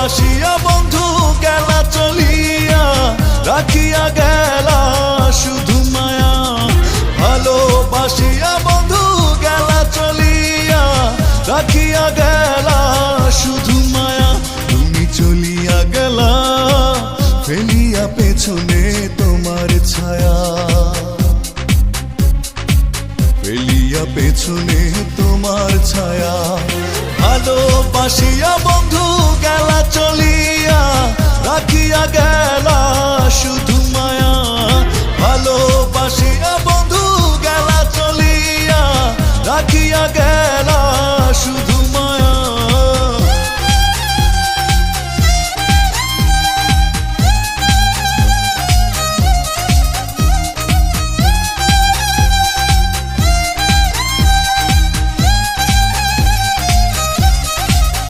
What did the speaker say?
ভালোবাসিয়া বন্ধু গেলা চলিয়া, রাখিয়া গেলা শুধু মায়া। ভালোবাসিয়া বন্ধু গেলা চলিয়া, রাখিয়া গেলা শুধু মায়া। তুমি চলিয়া গেলা ফেলিয়া পেছনে তোমার ছায়া, ফেলিয়া পেছনে তোমার ছায়া। ভালোবাসিয়া বন্ধু